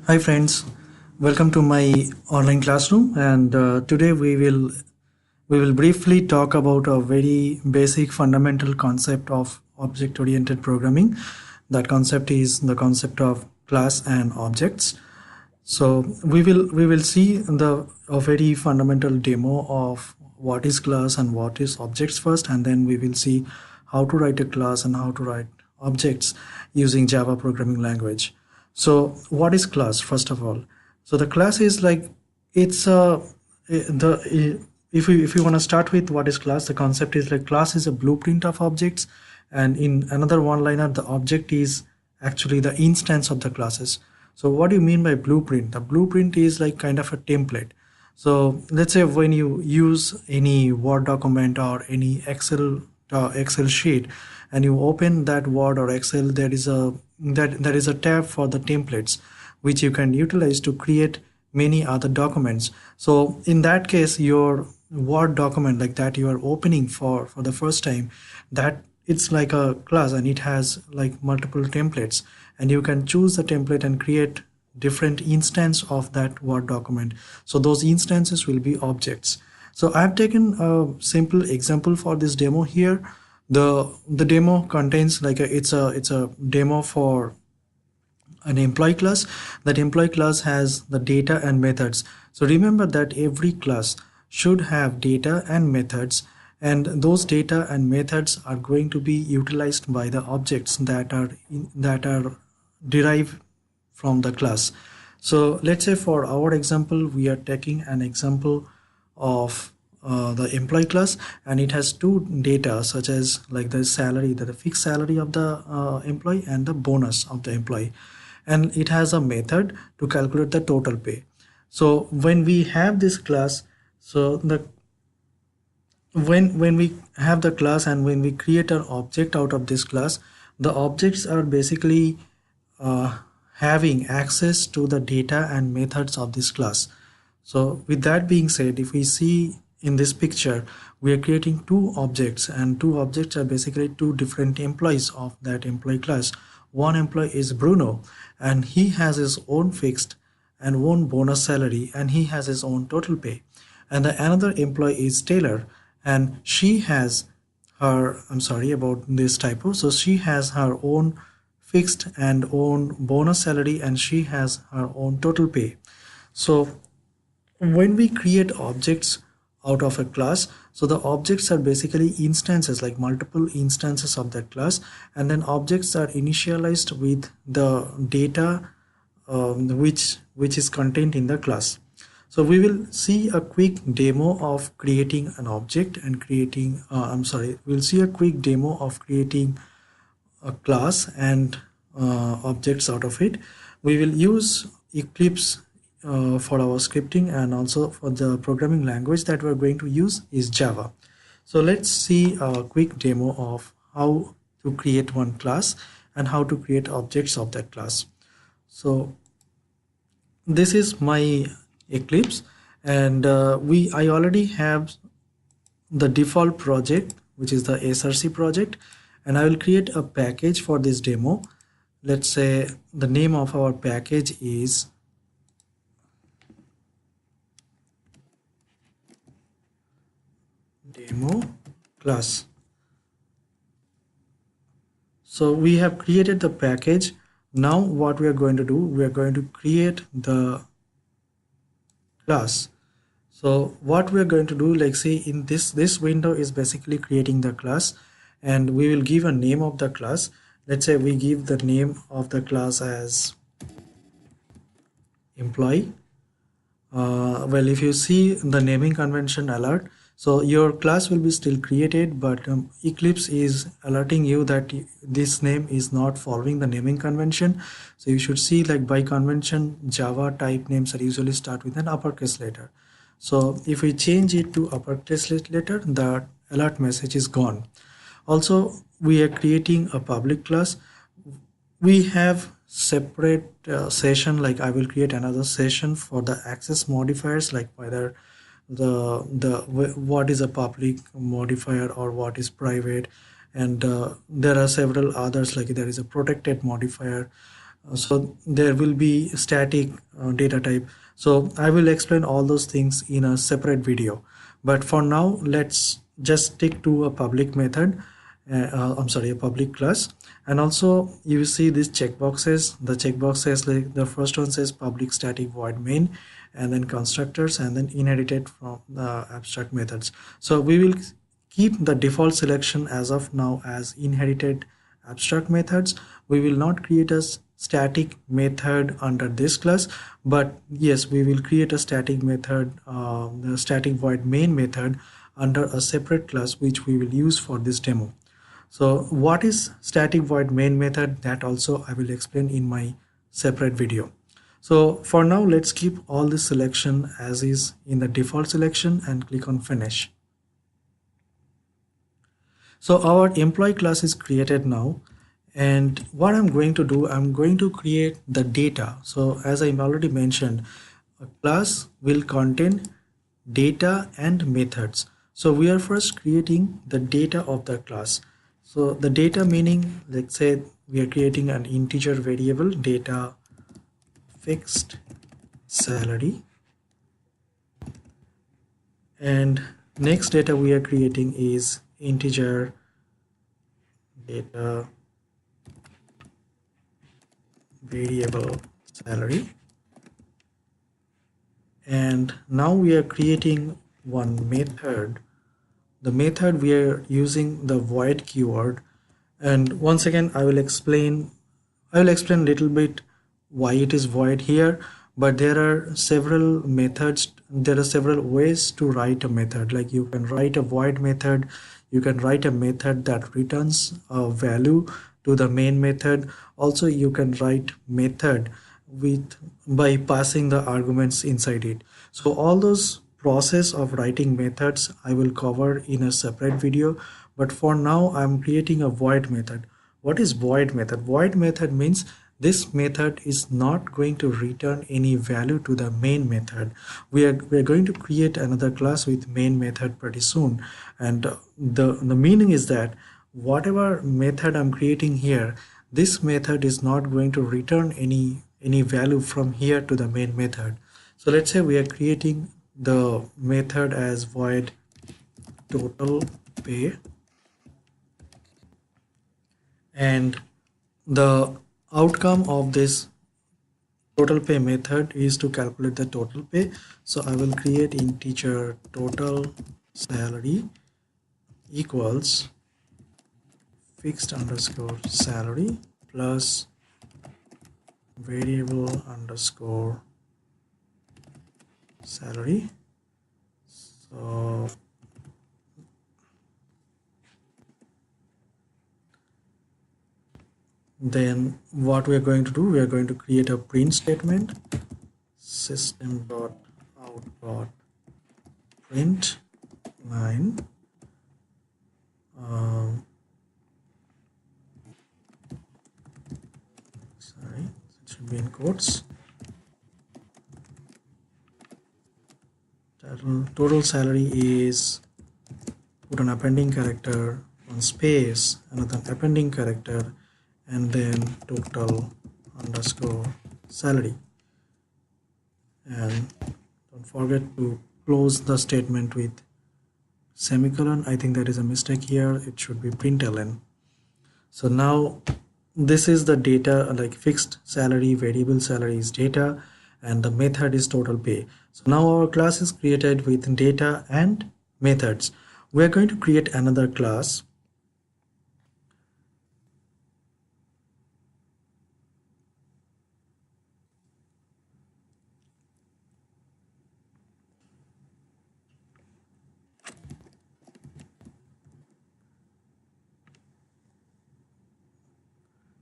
Hi friends, welcome to my online classroom and today we will briefly talk about a very basic fundamental concept of object oriented programming. That concept is the concept of class and objects. So we will see a very fundamental demo of what is class and what is objects first, and then we will see how to write a class and how to write objects using Java programming language. So what is class first of all? So the class is like it's a the if you want to start with what is class, the concept is like class is a blueprint of objects, and in another one liner the object is actually the instance of the classes. So what do you mean by blueprint? The blueprint is like kind of a template. So let's say when you use any Word document or any Excel sheet, and you open that Word or Excel, there is a tab for the templates which you can utilize to create many other documents. So in that case, your Word document like that you are opening for the first time, that it's like a class and it has like multiple templates, and you can choose the template and create different instance of that Word document. So those instances will be objects. So I've taken a simple example for this demo here. The demo contains like it's a demo for an employee class. That employee class has the data and methods. So remember that every class should have data and methods, and those data and methods are going to be utilized by the objects that are derived from the class. So let's say for our example, we are taking an example of the employee class, and it has two data such as like the salary, the fixed salary of the employee, and the bonus of the employee, and it has a method to calculate the total pay. So when we have this class, so the when we have the class and when we create an object out of this class, the objects are basically having access to the data and methods of this class. So with that being said, if we see in this picture, we are creating two objects, and two objects are basically two different employees of that employee class. One employee is Bruno, and he has his own fixed and own bonus salary, and he has his own total pay. And the another employee is Taylor, and she has her, I'm sorry about this typo, so she has her own fixed and own bonus salary, and she has her own total pay. So when we create objects out of a class, so the objects are basically instances, like multiple instances of that class, and then objects are initialized with the data which is contained in the class. So we will see a quick demo of creating an object and creating we'll see a quick demo of creating a class and objects out of it. We will use Eclipse for our scripting, and also for the programming language that we're going to use is Java. So let's see a quick demo of how to create one class and how to create objects of that class. So this is my Eclipse, and I already have the default project, which is the SRC project, and I will create a package for this demo. Let's say the name of our package is demo class. So we have created the package. Now what we are going to do, we are going to create the class. So what we are going to do, like say in this window is basically creating the class, and we will give a name of the class. Let's say we give the name of the class as employee. Well, if you see the naming convention alert, so your class will be still created, but Eclipse is alerting you that this name is not following the naming convention. So you should see, like by convention, Java type names are usually start with an uppercase letter. So if we change it to uppercase letter, the alert message is gone. Also, we are creating a public class. We have separate session, like I will create another session for the access modifiers, like whether what is a public modifier or what is private, and there are several others, like there is a protected modifier, So there will be static data type. So I will explain all those things in a separate video, but for now let's just stick to a public method. I'm sorry, a public class. And also you see these checkboxes. The checkboxes, like the first one says public static void main, and then constructors, and then inherited from the abstract methods. So we will keep the default selection as of now as inherited abstract methods. We will not create a static method under this class, but yes, we will create a static method, the static void main method, under a separate class which we will use for this demo. So what is static void main method, that also I will explain in my separate video. So for now, let's keep all this selection as is in the default selection and click on finish. So our employee class is created now, and what I'm going to do, I'm going to create the data. So as I already mentioned, a class will contain data and methods. So we are first creating the data of the class. So the data meaning, let's say we are creating an integer variable, data fixed salary, and next data we are creating is integer data variable salary. And now we are creating one method. The method we are using the void keyword, and once again I will explain a little bit why it is void here. But there are several methods, there are several ways to write a method. Like you can write a void method, you can write a method that returns a value to the main method. Also you can write method with by passing the arguments inside it. So all those process of writing methods I will cover in a separate video, but for now I'm creating a void method. What is void method? Void method means this method is not going to return any value to the main method. We are going to create another class with main method pretty soon, and the meaning is that whatever method I'm creating here, this method is not going to return any value from here to the main method. So let's say we are creating the method as void total pay, and the outcome of this total pay method is to calculate the total pay. So I will create integer total salary equals fixed underscore salary plus variable underscore salary. So then what we are going to do, we are going to create a print statement, system.out.print line, sorry, it should be in quotes, total salary is, put an appending character, one space, another appending character, and then total underscore salary. And don't forget to close the statement with semicolon. I think there is a mistake here, it should be println. So now this is the data, like fixed salary, variable salary is data, and the method is total pay. So now our class is created with data and methods. We are going to create another class.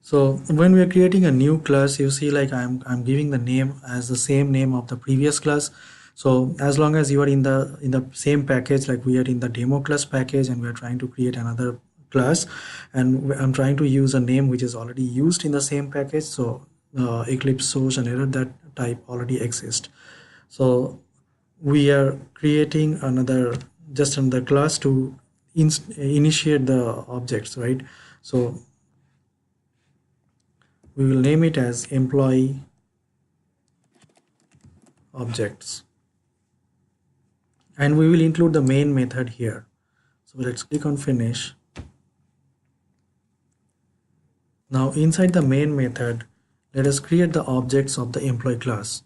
So when we are creating a new class, you see like I'm giving the name as the same name of the previous class. So as long as you are in the same package, like we are in the demo class package and we are trying to create another class, and I'm trying to use a name which is already used in the same package, so Eclipse shows an error that type already exists. So we are creating just another class to initiate the objects, right? So we will name it as employee objects, and we will include the main method here. So let's click on finish. Now inside the main method, let us create the objects of the employee class.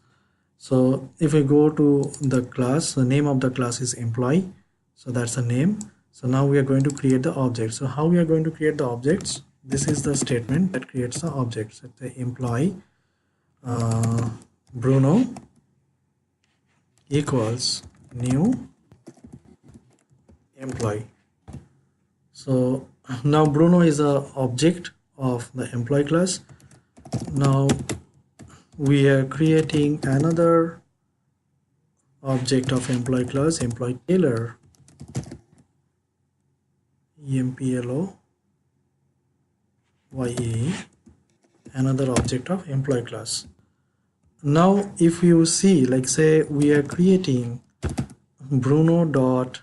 So if we go to the class, the name of the class is employee, so that's the name. So now we are going to create the object. So how we are going to create the objects? This is the statement that creates the objects. So the employee Bruno equals new employee. So now Bruno is a object of the employee class. Now we are creating another object of employee class, employee Taylor, employee, another object of employee class. Now if you see, like say we are creating Bruno dot,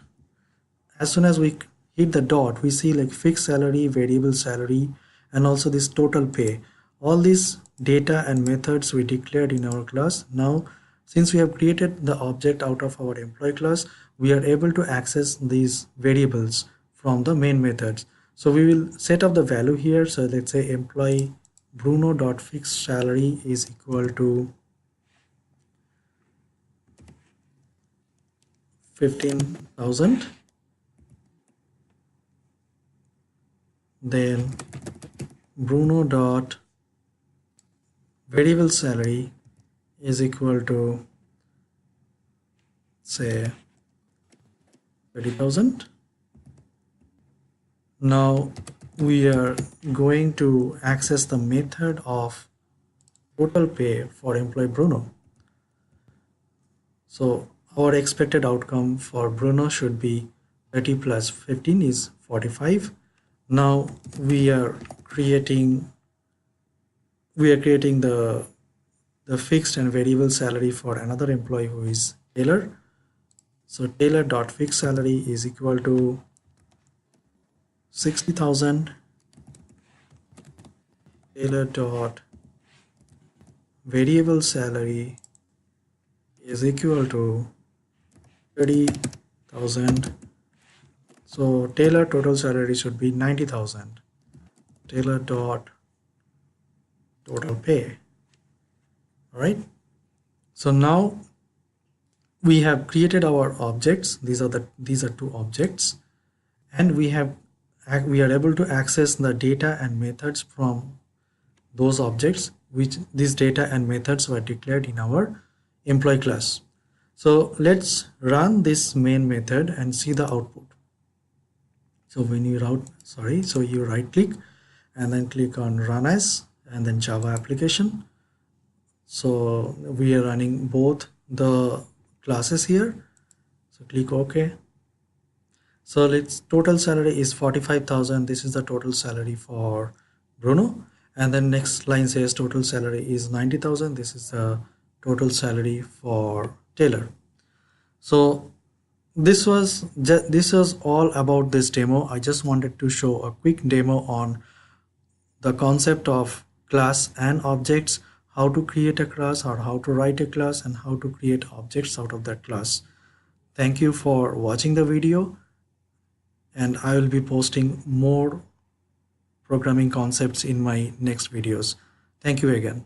as soon as we hit the dot, we see like fixed salary, variable salary, and also this total pay. All these data and methods we declared in our class. Now since we have created the object out of our employee class, we are able to access these variables from the main methods. So we will set up the value here. So let's say employee Bruno dot fixed salary is equal to 15,000. Then Bruno dot variable salary is equal to say 30,000. Now we are going to access the method of total pay for employee Bruno. So our expected outcome for Bruno should be 30 plus 15 is 45. Now we are creating the fixed and variable salary for another employee who is Taylor. So Taylor dot fixed salary is equal to 60,000. Taylor dot variable salary is equal to 30,000. So Taylor total salary should be 90,000. Taylor dot total pay. All right. So now we have created our objects. These are two objects, and we are able to access the data and methods from those objects, which these data and methods were declared in our employee class. So let's run this main method and see the output. So when you you right click and then click on run as and then Java application. So we are running both the classes here. So click OK. So let's total salary is 45,000. This is the total salary for Bruno. And then next line says total salary is 90,000. This is the total salary for Taylor. So this was all about this demo. I just wanted to show a quick demo on the concept of class and objects, how to create a class or how to write a class, and how to create objects out of that class. Thank you for watching the video, and I will be posting more programming concepts in my next videos. Thank you again.